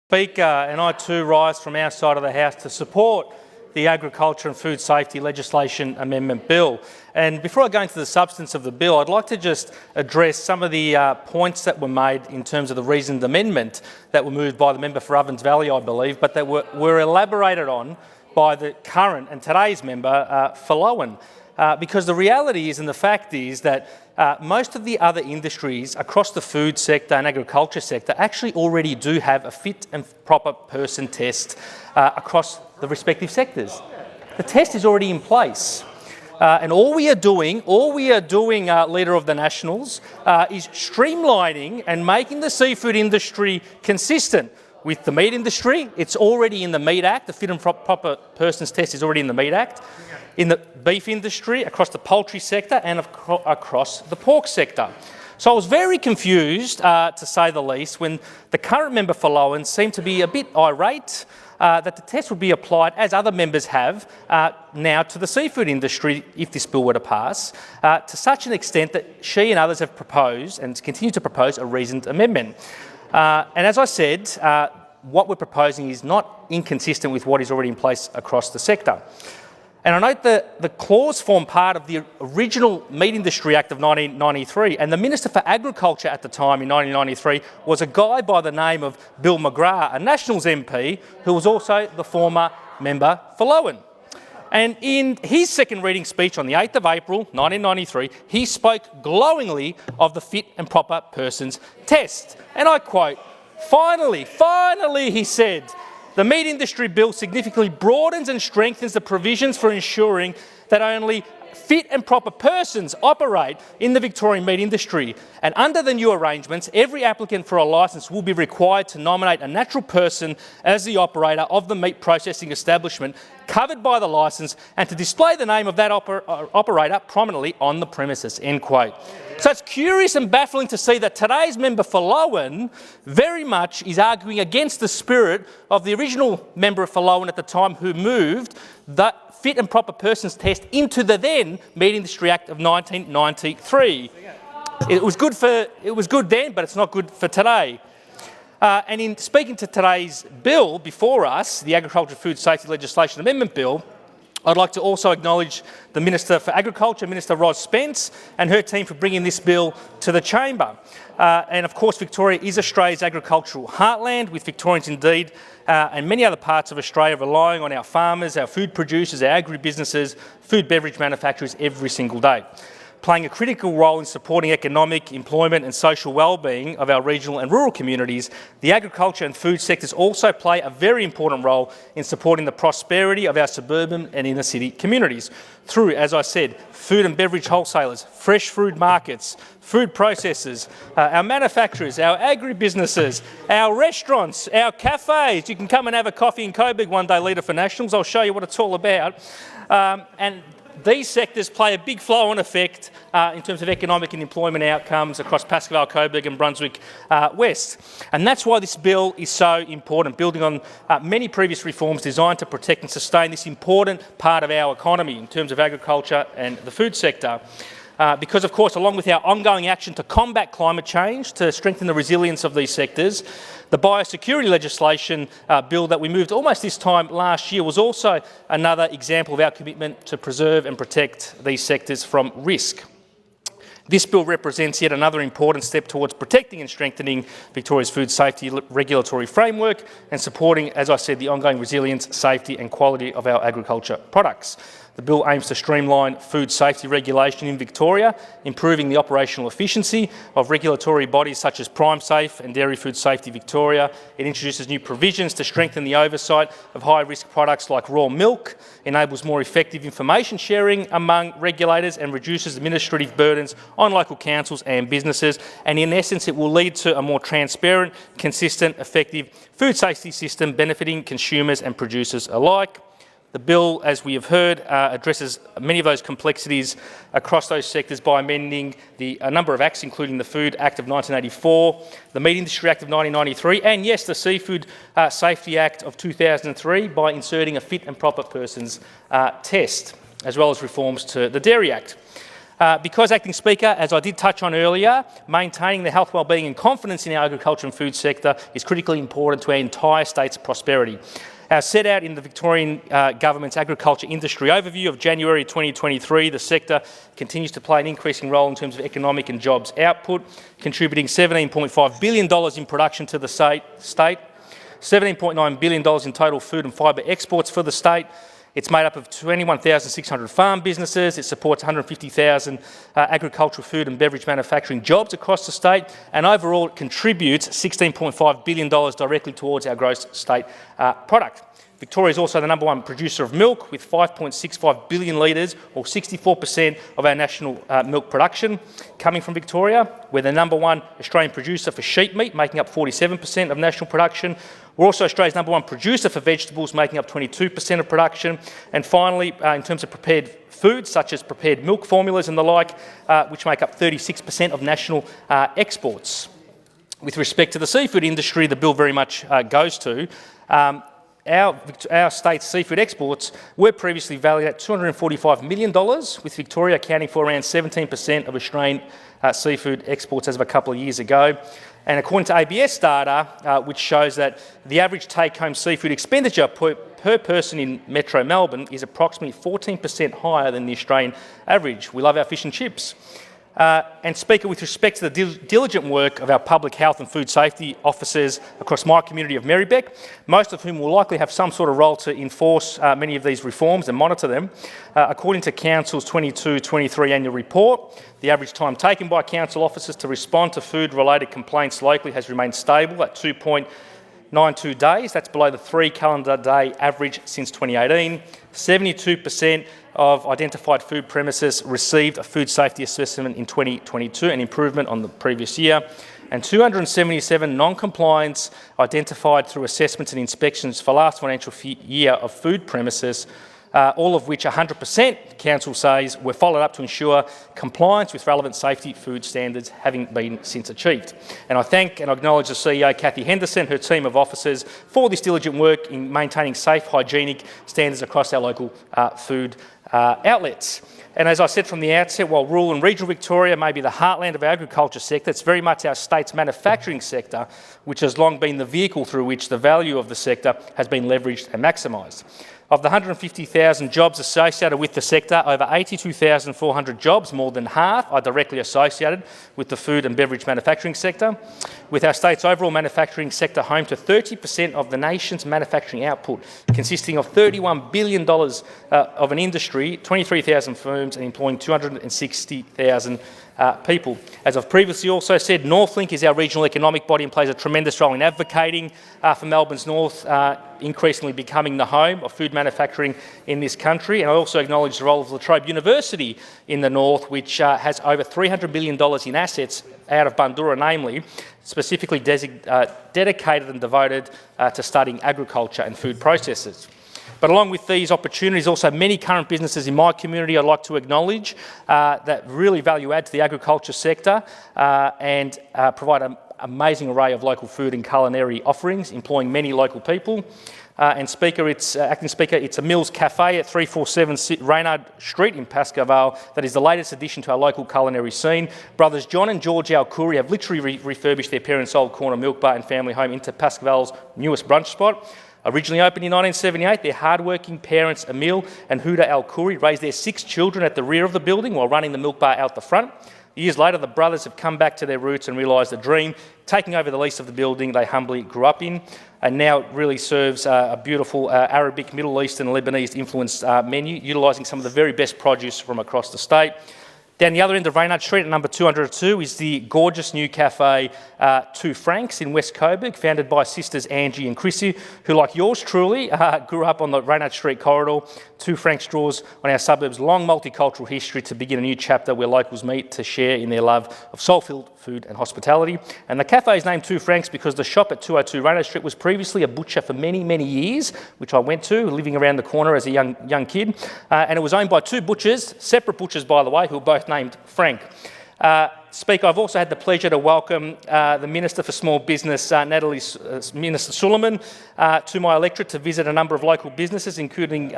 Speaker, and I too rise from our side of the House to support the Agriculture and Food Safety Legislation Amendment Bill. And before I go into the substance of the bill, I'd like to just address some of the points that were made in terms of the reasoned amendment that were moved by the member for Ovens Valley, I believe, but that were elaborated on by the current and today's member for Lowen. Because the reality is, and the fact is, that most of the other industries across the food sector and agriculture sector actually already do have a fit and proper person test across the respective sectors. The test is already in place. And all we are doing, Leader of the Nationals, is streamlining and making the seafood industry consistent with the meat industry. It's already in the Meat Act. The fit and proper persons test is already in the Meat Act. In the beef industry, across the poultry sector and across the pork sector. So I was very confused, to say the least, when the current member for Lowen seemed to be a bit irate that the test would be applied, as other members have, now to the seafood industry if this bill were to pass, to such an extent that she and others have proposed and continue to propose a reasoned amendment. And as I said, what we're proposing is not inconsistent with what is already in place across the sector. And I note that the clause formed part of the original Meat Industry Act of 1993, and the Minister for Agriculture at the time in 1993 was a guy by the name of Bill McGrath, a Nationals MP who was also the former member for Lowen. And in his second reading speech on the 8th of April 1993, he spoke glowingly of the fit and proper persons test. And I quote, finally, he said, "The meat industry bill significantly broadens and strengthens the provisions for ensuring that only fit and proper persons operate in the Victorian meat industry. And under the new arrangements, every applicant for a licence will be required to nominate a natural person as the operator of the meat processing establishment covered by the licence and to display the name of that operator prominently on the premises." End quote. So it's curious and baffling to see that today's member for Lowen very much is arguing against the spirit of the original member for Lowen at the time who moved the fit and proper persons test into the then Meat Industry Act of 1993. It was good then, but it's not good for today. And in speaking to today's bill before us, the Agriculture Food Safety Legislation Amendment Bill, I'd like to also acknowledge the Minister for Agriculture, Minister Ros Spence, and her team for bringing this bill to the chamber. And of course, Victoria is Australia's agricultural heartland, with Victorians indeed and many other parts of Australia relying on our farmers, our food producers, our agribusinesses, food beverage manufacturers every single day, playing a critical role in supporting economic, employment and social wellbeing of our regional and rural communities. The agriculture and food sectors also play a very important role in supporting the prosperity of our suburban and inner city communities through, as I said, food and beverage wholesalers, fresh food markets, food processors, our manufacturers, our agribusinesses, our restaurants, our cafes. You can come and have a coffee in Coburg one day, Leader for Nationals. I'll show you what it's all about. And these sectors play a big flow-on effect in terms of economic and employment outcomes across Pascoe, Coburg and Brunswick West. And that's why this bill is so important, building on many previous reforms designed to protect and sustain this important part of our economy in terms of agriculture and the food sector. Because, of course, along with our ongoing action to combat climate change, to strengthen the resilience of these sectors, the biosecurity legislation bill that we moved almost this time last year was also another example of our commitment to preserve and protect these sectors from risk. This bill represents yet another important step towards protecting and strengthening Victoria's food safety regulatory framework and supporting, as I said, the ongoing resilience, safety and quality of our agriculture products. The bill aims to streamline food safety regulation in Victoria, improving the operational efficiency of regulatory bodies such as PrimeSafe and Dairy Food Safety Victoria. It introduces new provisions to strengthen the oversight of high-risk products like raw milk, enables more effective information sharing among regulators and reduces administrative burdens on local councils and businesses. And in essence, it will lead to a more transparent, consistent, effective food safety system benefiting consumers and producers alike. The bill, as we have heard, addresses many of those complexities across those sectors by amending a number of acts, including the Food Act of 1984, the Meat Industry Act of 1993, and yes, the Seafood Safety Act of 2003 by inserting a fit and proper persons test, as well as reforms to the Dairy Act. Because, Acting Speaker, as I did touch on earlier, maintaining the health, wellbeing and confidence in our agriculture and food sector is critically important to our entire state's prosperity. As set out in the Victorian Government's Agriculture Industry Overview of January 2023, the sector continues to play an increasing role in terms of economic and jobs output, contributing $17.5 billion in production to the state, $17.9 billion in total food and fibre exports for the state. It's made up of 21,600 farm businesses. It supports 150,000 agricultural, food and beverage manufacturing jobs across the state, and overall it contributes $16.5 billion directly towards our gross state product. Victoria is also the #1 producer of milk, with 5.65 billion litres, or 64% of our national milk production coming from Victoria. We're the #1 Australian producer for sheep meat, making up 47% of national production. We're also Australia's #1 producer for vegetables, making up 22% of production. And finally, in terms of prepared foods, such as prepared milk formulas and the like, which make up 36% of national exports. With respect to the seafood industry, the bill very much goes to. Our state's seafood exports were previously valued at $245 million, with Victoria accounting for around 17% of Australian seafood exports as of a couple of years ago. And according to ABS data, which shows that the average take-home seafood expenditure per person in Metro Melbourne is approximately 14% higher than the Australian average. We love our fish and chips. And Speaker, with respect to the diligent work of our public health and food safety officers across my community of Marybeck, most of whom will likely have some sort of role to enforce many of these reforms and monitor them, according to Council's 22-23 annual report, the average time taken by Council officers to respond to food-related complaints locally has remained stable at 2.92 days. That's below the 3 calendar day average since 2018. 72% of identified food premises received a food safety assessment in 2022, an improvement on the previous year, and 277 non-compliance identified through assessments and inspections for last financial year of food premises, all of which 100%, Council says, were followed up to ensure compliance with relevant safety food standards having been since achieved. And I thank and acknowledge the CEO, Cathy Henderson, her team of officers for this diligent work in maintaining safe, hygienic standards across our local food outlets. And as I said from the outset, while rural and regional Victoria may be the heartland of our agriculture sector, it's very much our state's manufacturing sector, which has long been the vehicle through which the value of the sector has been leveraged and maximised. Of the 150,000 jobs associated with the sector, over 82,400 jobs, more than half, are directly associated with the food and beverage manufacturing sector, with our state's overall manufacturing sector home to 30% of the nation's manufacturing output, consisting of $31 billion of an industry, 23,000 firms, and employing 260,000 people. As I've previously also said, Northlink is our regional economic body and plays a tremendous role in advocating for Melbourne's North increasingly becoming the home of food manufacturing in this country. And I also acknowledge the role of La Trobe University in the North, which has over $300 billion in assets out of Bundoora, namely, specifically dedicated and devoted to studying agriculture and food processes. But along with these opportunities, also many current businesses in my community I'd like to acknowledge that really value add to the agriculture sector and provide an amazing array of local food and culinary offerings, employing many local people. And Speaker, Acting Speaker, it's a Mills Cafe at 347 Reynard Street in Pascoe, Vale that is the latest addition to our local culinary scene. Brothers John and George Alcuri have literally refurbished their parents' old corner milk bar and family home into Pascoe Vale's newest brunch spot. Originally opened in 1978, their hard-working parents, Emil and Huda Alcuri, raised their 6 children at the rear of the building while running the milk bar out the front. Years later, the brothers have come back to their roots and realised the dream, taking over the lease of the building they humbly grew up in, and now it really serves a beautiful Arabic, Middle Eastern, Lebanese influenced menu, utilising some of the very best produce from across the state. Down the other end of Reynard Street at number 202 is the gorgeous new cafe, 2 Franks in West Coburg, founded by sisters Angie and Chrissy, who, like yours truly, grew up on the Reynard Street corridor. 2 Franks draws on our suburb's long multicultural history to begin a new chapter where locals meet to share in their love of soul-filled food and hospitality. And the cafe is named 2 Franks because the shop at 202 Reynard Street was previously a butcher for many, many years, which I went to, living around the corner as a young kid. And it was owned by 2 butchers, separate butchers, by the way, who were both named Frank. Speaker, I've also had the pleasure to welcome the Minister for Small Business, Minister Suleiman, to my electorate to visit a number of local businesses, including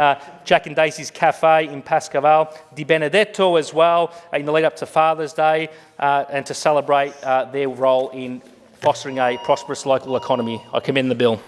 Jack and Daisy's Cafe in Pascoe, Di Benedetto as well, in the lead up to Father's Day, and to celebrate their role in fostering a prosperous local economy. I commend the bill.